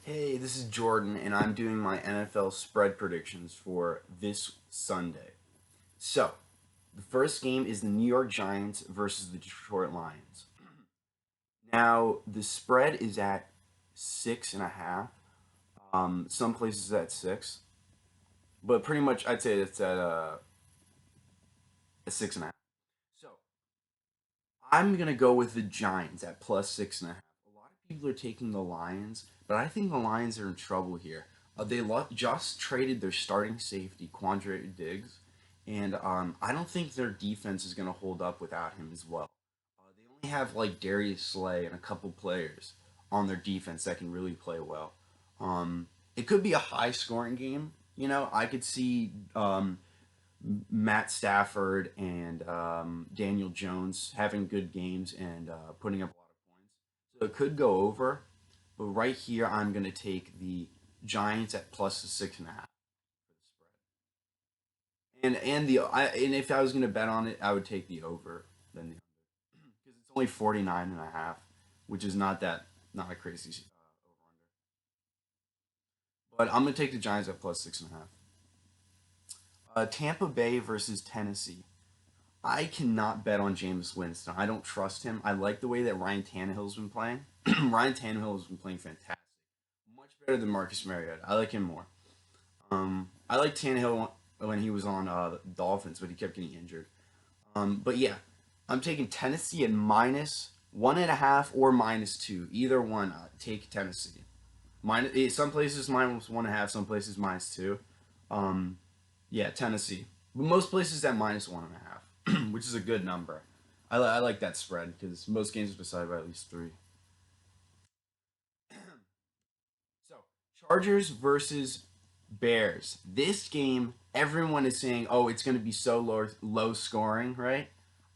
Hey, this is Jordan, and I'm doing my NFL spread predictions for this Sunday. So, the first game is the New York Giants versus the Detroit Lions. Now, the spread is at 6.5. Some places at 6, but pretty much I'd say it's at a 6.5. So, I'm gonna go with the Giants at plus 6.5. A lot of people are taking the Lions, but I think the Lions are in trouble here. Just traded their starting safety, Quandre Diggs, and I don't think their defense is gonna hold up without him as well. They only have like Darius Slay and a couple players on their defense that can really play well. It could be a high scoring game. I could see Matt Stafford and Daniel Jones having good games and putting up a lot of points. So it could go over, but right here I'm going to take the Giants at plus the 6.5 for the spread. And if I was going to bet on it, I would take the over than the under because it's only 49.5, which is not a crazy over under. But I'm going to take the Giants at plus 6.5. Tampa Bay versus Tennessee. I cannot bet on Jameis Winston. I don't trust him. I like the way that Ryan Tannehill's been playing. Ryan Tannehill has been playing fantastic, much better than Marcus Mariota. I like him more. I like Tannehill when he was on the Dolphins, but he kept getting injured. But yeah, I'm taking Tennessee at minus 1.5 or minus 2. Either one, take Tennessee. Some places minus 1.5, some places minus 2. Um, yeah, Tennessee. But most places at minus 1.5, which is a good number. I like that spread because most games are decided by at least three. So, Chargers versus Bears. This game, everyone is saying, "Oh, it's going to be so low scoring," right?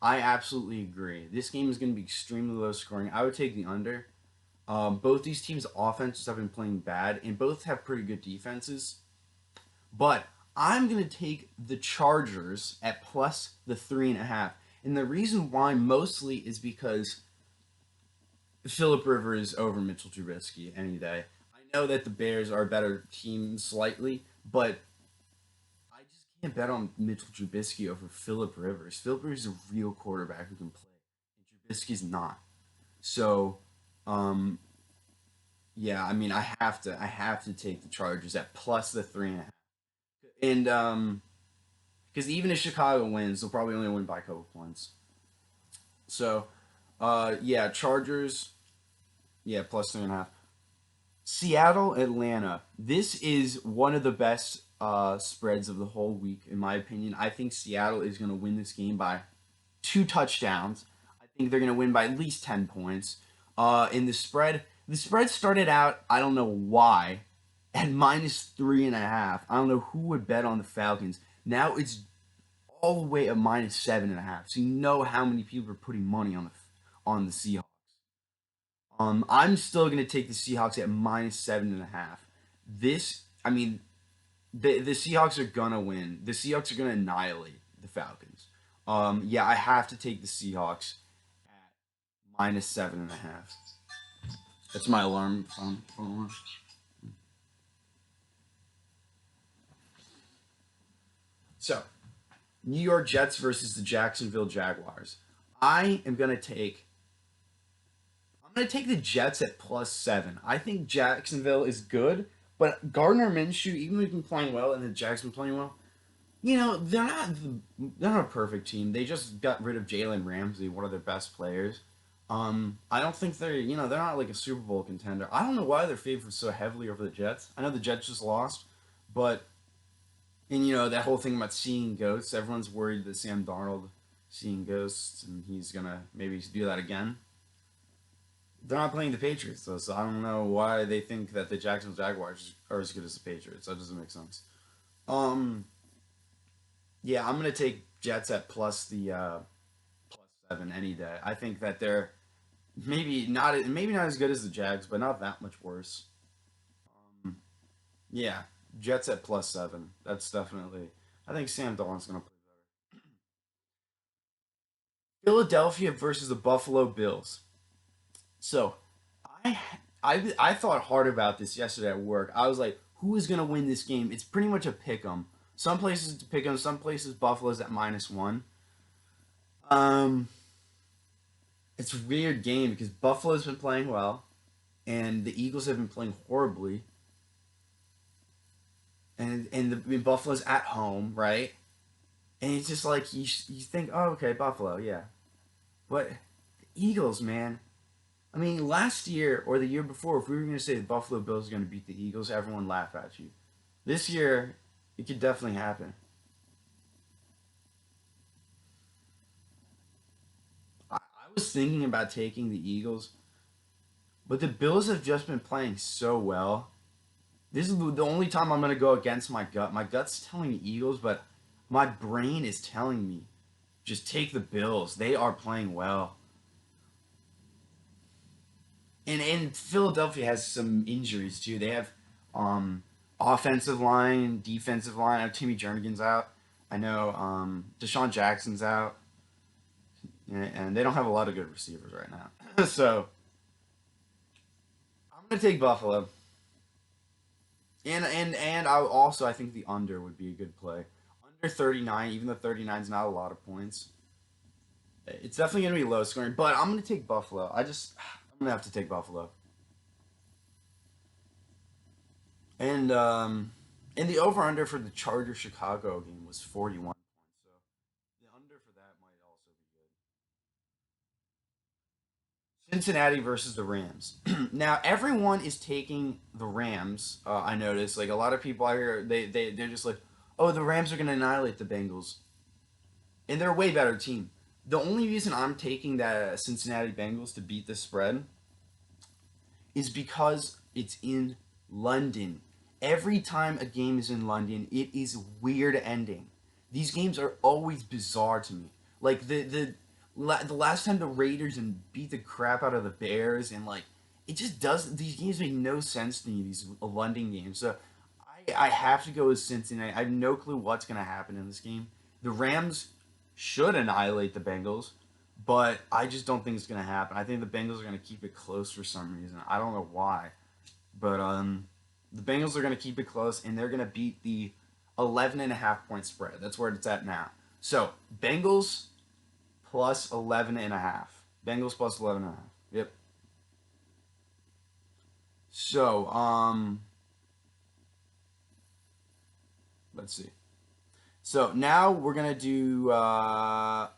I absolutely agree. This game is going to be extremely low scoring. I would take the under. Both these teams' offenses have been playing bad, and both have pretty good defenses. But I'm going to take the Chargers at plus the 3.5. And the reason why mostly is because Philip Rivers over Mitchell Trubisky any day. I know that the Bears are a better team slightly, but I just can't bet on Mitchell Trubisky over Philip Rivers. Philip Rivers is a real quarterback who can play, and Trubisky's not. So, um, yeah, I mean, I have to take the Chargers at plus the 3.5. And because even if Chicago wins, they'll probably only win by a couple points. So, yeah, Chargers, yeah, plus 3.5. Seattle, Atlanta. This is one of the best spreads of the whole week, in my opinion. I think Seattle is going to win this game by 2 touchdowns. I think they're going to win by at least 10 points. In the spread started out, I don't know why, at minus 3.5. I don't know who would bet on the Falcons. Now it's all the way at minus 7.5. So you know how many people are putting money on the Seahawks. I'm still gonna take the Seahawks at minus 7.5. I mean, the Seahawks are gonna win. The Seahawks are gonna annihilate the Falcons. Yeah, I have to take the Seahawks at minus 7.5. That's my alarm phone. So, New York Jets versus the Jacksonville Jaguars. I am gonna take I'm going to take the Jets at plus 7. I think Jacksonville is good, but Gardner Minshew, even though he's been playing well and the Jags been playing well, they're not a perfect team. They just got rid of Jalen Ramsey, one of their best players. I don't think they're not like a Super Bowl contender. I don't know why they're favored so heavily over the Jets. I know the Jets just lost, but and that whole thing about seeing ghosts. Everyone's worried that Sam Darnold seeing ghosts and he's gonna maybe do that again. They're not playing the Patriots though, so I don't know why they think that the Jacksonville Jaguars are as good as the Patriots. That doesn't make sense. Um, yeah, I'm gonna take Jets at plus the plus 7 any day. I think that they're maybe not as good as the Jags, but not that much worse. Um, yeah, Jets at plus 7. That's definitely. I think Sam Darnold's gonna play better. Philadelphia versus the Buffalo Bills. So, I I thought hard about this yesterday at work. I was like, who is gonna win this game? It's pretty much a pick 'em. Some places to pick 'em, some places Buffalo's at -1. Um, it's a weird game because Buffalo's been playing well, and the Eagles have been playing horribly, and Buffalo's at home, right? And it's just like you think, oh, okay, Buffalo, yeah, but the Eagles, man. I mean, last year or the year before, if we were going to say the Buffalo Bills are going to beat the Eagles, everyone laugh at you. This year, it could definitely happen. I was thinking about taking the Eagles, but the Bills have just been playing so well. This is the only time I'm going to go against my gut. My gut's telling me Eagles, but my brain is telling me just take the Bills. They are playing well. And Philadelphia has some injuries too. They have offensive line, defensive line. I know Timmy Jernigan's out. I know Deshaun Jackson's out, and they don't have a lot of good receivers right now. So I'm gonna take Buffalo, and I think the under would be a good play. Under 39, even though 39 is not a lot of points, it's definitely gonna be low scoring. But I'm gonna take Buffalo. I'm gonna have to take Buffalo. And the over under for the Charger Chicago game was 41 points. So the under for that might also be good. Cincinnati versus the Rams. Now everyone is taking the Rams. I noticed like a lot of people out here they're just like, oh, the Rams are gonna annihilate the Bengals, and they're a way better team. The only reason I'm taking the Cincinnati Bengals to beat the spread is because it's in London. Every time a game is in London, it is weird ending. These games are always bizarre to me. Like the last time the Raiders and beat the crap out of the Bears, and like it just does. These games make no sense to me. These London games. So I have to go with Cincinnati. I have no clue what's gonna happen in this game. The Rams should annihilate the Bengals, but I just don't think it's gonna happen. I think the Bengals are gonna keep it close for some reason. I don't know why, but the Bengals are gonna keep it close, and they're gonna beat the 11.5 point spread. That's where it's at now. So Bengals plus 11.5. Bengals plus 11.5. Yep. So let's see. So now we're gonna do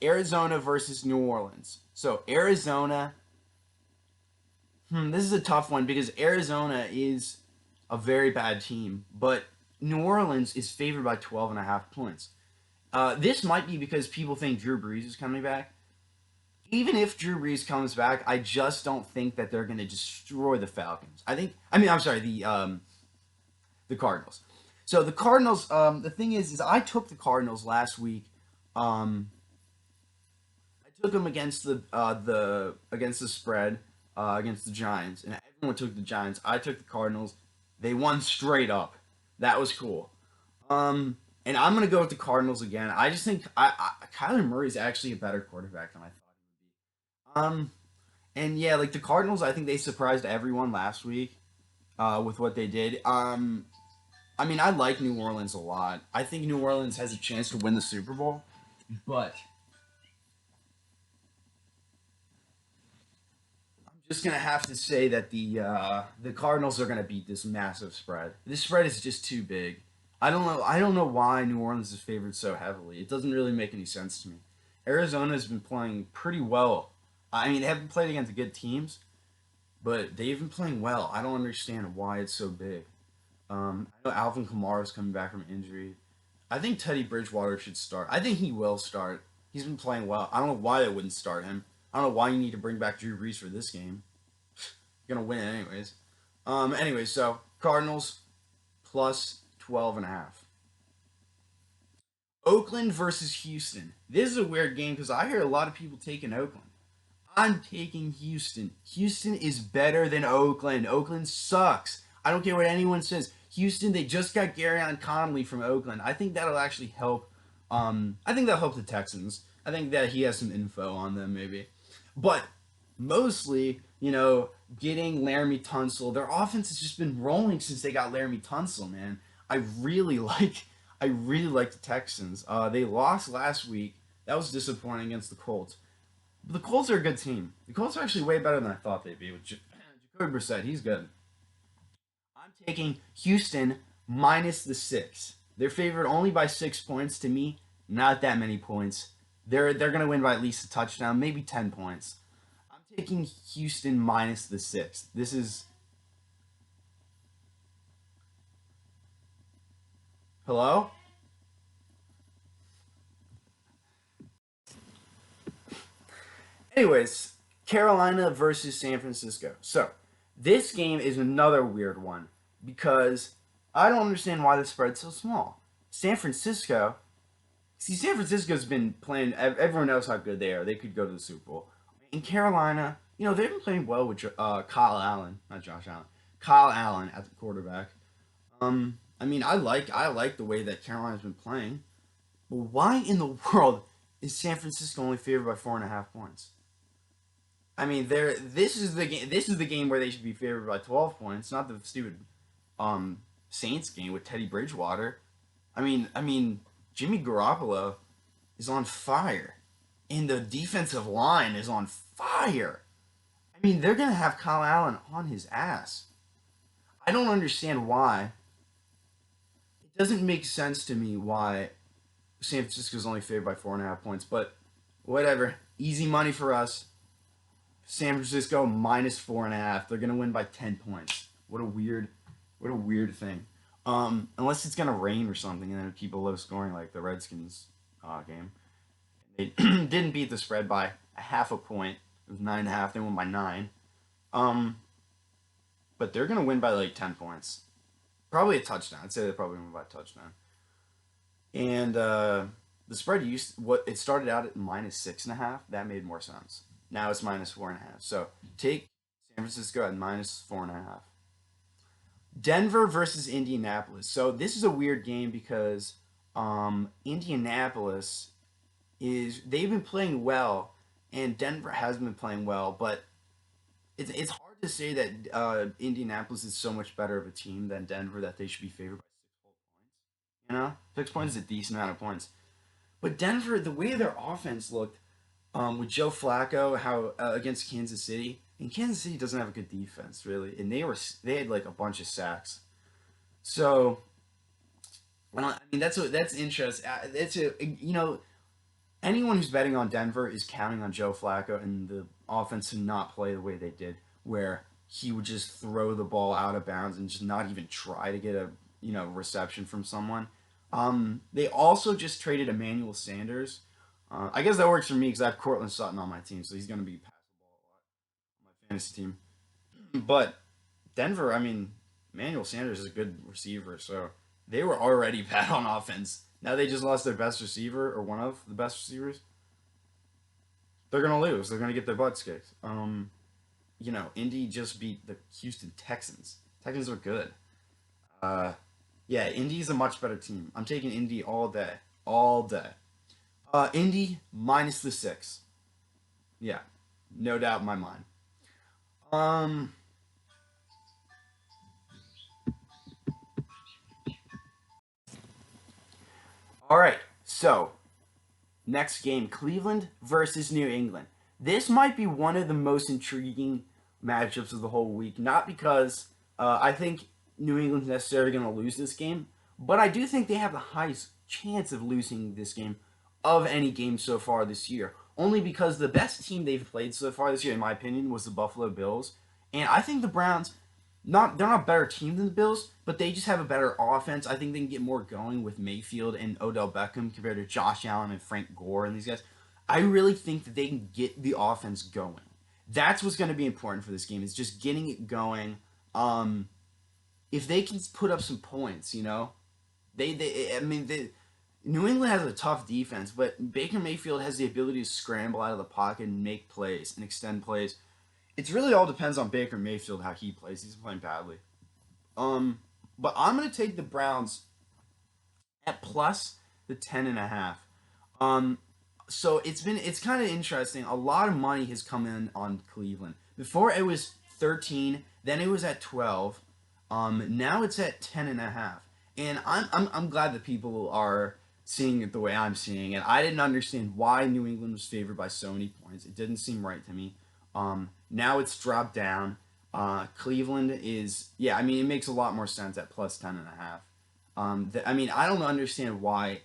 Arizona versus New Orleans. So Arizona. This is a tough one because Arizona is a very bad team, but New Orleans is favored by 12.5 points. This might be because people think Drew Brees is coming back. Even if Drew Brees comes back, I just don't think that they're going to destroy the Falcons. I'm sorry, the Cardinals. So the Cardinals, the thing is I took the Cardinals last week. Um, I took them against the spread against the Giants, and everyone took the Giants. I took the Cardinals. They won straight up. That was cool. Um, and I'm gonna go with the Cardinals again. I just think Kyler Murray is actually a better quarterback than I thought he would be. And yeah, like the Cardinals, I think they surprised everyone last week with what they did. I mean, I like New Orleans a lot. I think New Orleans has a chance to win the Super Bowl, but I'm just gonna have to say that the Cardinals are gonna beat this massive spread. This spread is just too big. I don't know. I don't know why New Orleans is favored so heavily. It doesn't really make any sense to me. Arizona's been playing pretty well. I mean, they haven't played against good teams, but they've been playing well. I don't understand why it's so big. I know Alvin Kamara's coming back from injury. I think Teddy Bridgewater should start. I think he will start. He's been playing well. I don't know why they wouldn't start him. I don't know why you need to bring back Drew Brees for this game. You're gonna win anyways. Anyways, so Cardinals plus 12.5. Oakland versus Houston. This is a weird game because I hear a lot of people taking Oakland. I'm taking Houston. Houston is better than Oakland. Oakland sucks. I don't care what anyone says. Houston, they just got Garyon Conley from Oakland. I think that'll actually help. I think that'll help the Texans. I think that he has some info on them, maybe. But mostly, getting Laramie Tunsil. Their offense has just been rolling since they got Laramie Tunsil, man. I really like I really like the Texans. They lost last week. That was disappointing against the Colts. But the Colts are a good team. The Colts are actually way better than I thought they'd be with Jacoby Brissett. He's good. I'm taking Houston minus the 6. They're favored only by 6 points. To me, not that many points. They're gonna win by at least a touchdown, maybe 10 points. I'm taking Houston minus the 6. This is hello. Anyways, Carolina versus San Francisco. So this game is another weird one because I don't understand why the spread's so small. San Francisco San Francisco's been playing. Everyone knows how good they are. They could go to the Super Bowl. In Carolina, they've been playing well with Kyle Allen, not Josh Allen. Kyle Allen at the quarterback. I mean, I like the way that Carolina's been playing. But why in the world is San Francisco only favored by 4.5 points? I mean, this is the game. This is the game where they should be favored by 12 points, not the stupid um, Saints game with Teddy Bridgewater. I mean, Jimmy Garoppolo is on fire, and the defensive line is on fire. I mean, they're gonna have Kyle Allen on his ass. I don't understand why. It doesn't make sense to me why San Francisco's only favored by 4.5 points, but whatever. Easy money for us. San Francisco minus 4.5. They're gonna win by 10 points. What a weird thing. Unless it's gonna rain or something, and then keep a low scoring like the Redskins game. They didn't beat the spread by a half a point. It was 9.5. They won by 9. Um, but they're gonna win by like 10 points. Probably a touchdown. I'd say they probably win by a touchdown. And the spread used what it started out at minus 6.5. That made more sense. Now it's minus 4.5. So take San Francisco at minus 4.5. Denver versus Indianapolis. So this is a weird game because Indianapolis they've been playing well, and Denver has been playing well, but it's hard to say that Indianapolis is so much better of a team than Denver that they should be favored by 6 whole points. 6 points is a decent amount of points. But Denver, the way their offense looked with Joe Flacco, how against Kansas City, and Kansas City doesn't have a good defense really, and they had like a bunch of sacks. So, well, I mean that's interesting. It's a anyone who's betting on Denver is counting on Joe Flacco and the offense to not play the way they did, where he would just throw the ball out of bounds and just not even try to get a reception from someone. They also just traded Emmanuel Sanders. I guess that works for me because I have Cortland Sutton on my team, so he's going to be passing the ball a lot on my fantasy team. But Denver, I mean, Emmanuel Sanders is a good receiver, so they were already bad on offense. Now they just lost their best receiver or one of the best receivers. They're gonna lose. They're gonna get their butts kicked. Indy just beat the Houston Texans. Texans are good. Uh, yeah, Indy's a much better team. I'm taking Indy all day, all day. Indy minus the 6. Yeah, no doubt in my mind. Um, all right. So next game, Cleveland versus New England. This might be one of the most intriguing matchups of the whole week. Not because I think New England's necessarily going to lose this game, but I do think they have the highest chance of losing this game of any game so far this year. Only because the best team they've played so far this year, in my opinion, was the Buffalo Bills. And I think the Browns, they're not a better team than the Bills, but they just have a better offense. I think they can get more going with Mayfield and Odell Beckham compared to Josh Allen and Frank Gore and these guys. I really think that they can get the offense going. That's what's going to be important for this game. Is just getting it going. If they can put up some points, they I mean, New England has a tough defense, but Baker Mayfield has the ability to scramble out of the pocket and make plays and extend plays. It's really all depends on Baker Mayfield how he plays. He's playing badly. But I'm gonna take the Browns at plus the 10.5. Um, so it's kind of interesting. A lot of money has come in on Cleveland. Before it was 13. Then it was at 12. Now it's at 10.5. And I'm glad that people are seeing it the way I'm seeing it. I didn't understand why New England was favored by so many points. It didn't seem right to me. Now it's dropped down. Cleveland is, yeah, I mean, it makes a lot more sense at plus 10.5. I mean, I don't understand why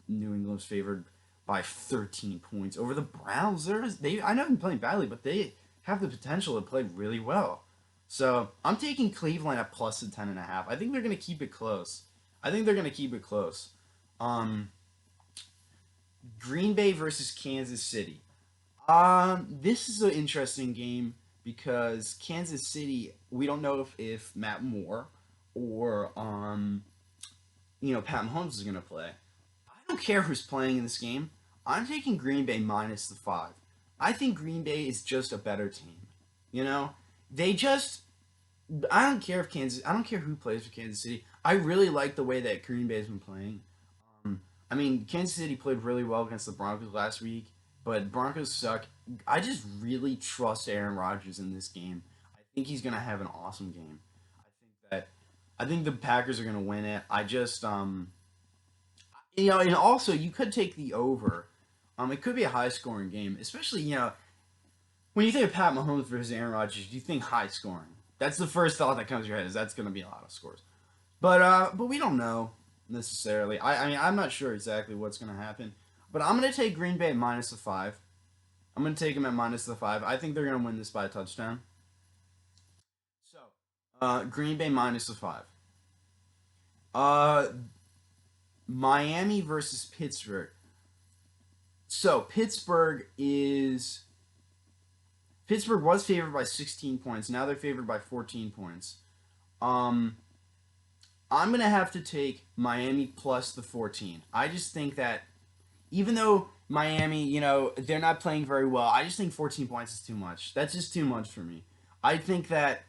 New England's favored by 13 points over the Browns. I know they're playing badly, but they have the potential to play really well. So I'm taking Cleveland at plus the 10.5. I think they're going to keep it close. I think they're going to keep it close. Um, Green Bay versus Kansas City. This is an interesting game because Kansas City, we don't know if Matt Moore or Pat Mahomes is going to play. I don't care who's playing in this game. I'm taking Green Bay minus the 5. I think Green Bay is just a better team. You know, they just. I don't care if Kansas. I don't care who plays for Kansas City. I really like the way that Green Bay's been playing. I mean, Kansas City played really well against the Broncos last week, but Broncos suck. I just really trust Aaron Rodgers in this game. I think he's gonna have an awesome game. I think the Packers are gonna win it. I just and also you could take the over. It could be a high scoring game, especially when you think of Pat Mahomes versus Aaron Rodgers, you think high scoring. That's the first thought that comes to your head is that's gonna be a lot of scores. But we don't know necessarily. I mean I'm not sure exactly what's gonna happen. But I'm gonna take Green Bay at minus the 5. I'm gonna take them at minus the 5. I think they're gonna win this by a touchdown. So Green Bay minus the 5. Uh, Miami versus Pittsburgh. So Pittsburgh was favored by 16 points. Now they're favored by 14 points. Um, I'm gonna have to take Miami plus the 14. I just think that even though Miami, they're not playing very well, I just think 14 points is too much. That's just too much for me. I think that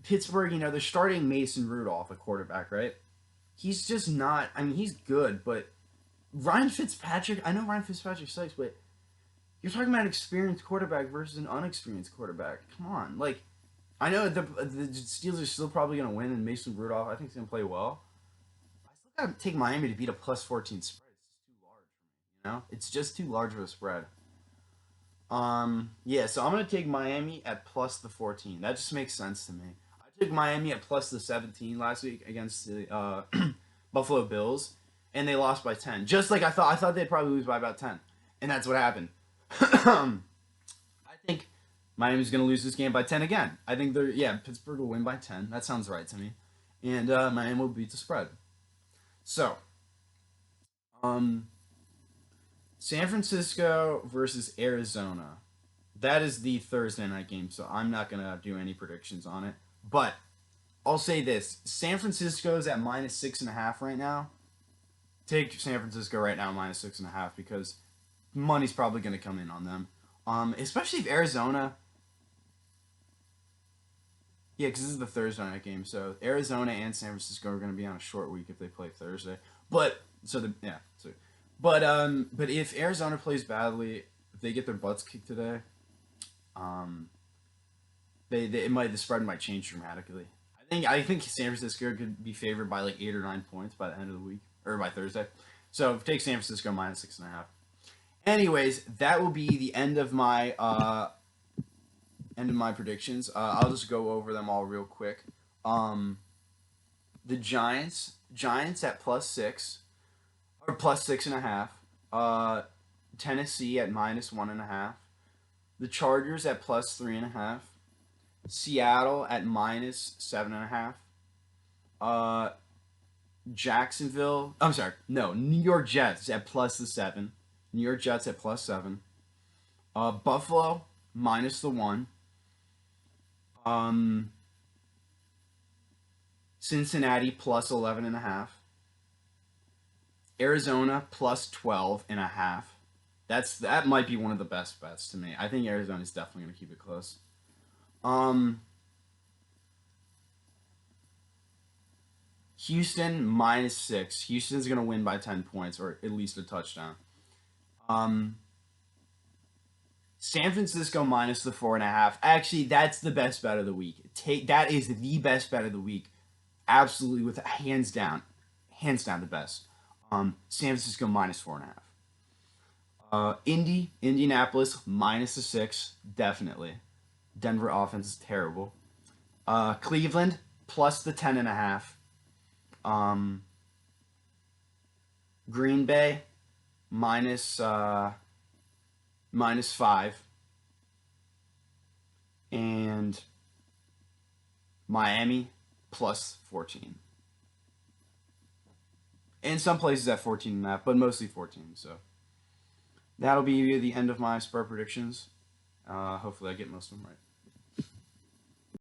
Pittsburgh, they're starting Mason Rudolph at quarterback, right? He's just not. I mean, he's good, but Ryan Fitzpatrick. I know Ryan Fitzpatrick sucks, but you're talking about an experienced quarterback versus an unexperienced quarterback. Come on, like I know the Steelers are still probably gonna win, and Mason Rudolph I think he's gonna play well. I still gotta take Miami to beat a plus 14 spread. It's just too large for me. It's just too large of a spread. Yeah, so I'm gonna take Miami at plus the 14. That just makes sense to me. I took Miami at plus the 17 last week against the Buffalo Bills, and they lost by 10. Just like I thought. I thought they'd probably lose by about 10, and that's what happened. I think Miami's gonna lose this game by 10 again. I think Pittsburgh will win by 10. That sounds right to me, and Miami will beat the spread. So, um, San Francisco versus Arizona. That is the Thursday night game, so I'm not gonna do any predictions on it. But I'll say this: San Francisco's at minus 6.5 right now. Take San Francisco right now minus 6.5 because money's probably gonna come in on them. Especially if Arizona. Yeah, because this is the Thursday night game, so Arizona and San Francisco are gonna be on a short week if they play Thursday. But so the yeah, so but if Arizona plays badly, if they get their butts kicked today, um, the spread might change dramatically. I think San Francisco could be favored by like 8 or 9 points by the end of the week or by Thursday. So take San Francisco minus 6.5. Anyways, that will be the end of my predictions. I'll just go over them all real quick. Um, the Giants at plus 6 or plus 6.5. Uh, Tennessee at minus 1.5. The Chargers at plus 3.5. Seattle at minus 7.5. Uh, Jacksonville. I'm sorry. No, New York Jets at plus the 7. New York Jets at plus 7. Buffalo minus the 1. Um, Cincinnati plus 11.5. Arizona plus 12.5. That might be one of the best bets to me. I think Arizona's definitely going to keep it close. Um, Houston minus 6. Houston's going to win by 10 points or at least a touchdown. Um, San Francisco minus the 4.5. Actually, that's the best bet of the week. That is the best bet of the week. Absolutely, with hands down the best. San Francisco minus 4.5. Indianapolis minus the 6, definitely. Denver offense is terrible. Cleveland plus the 10.5. Um, Green Bay minus 5, and Miami plus 14. And some places at 14.5, but mostly 14. So that'll be the end of my spread predictions. Hopefully, I get most of them right.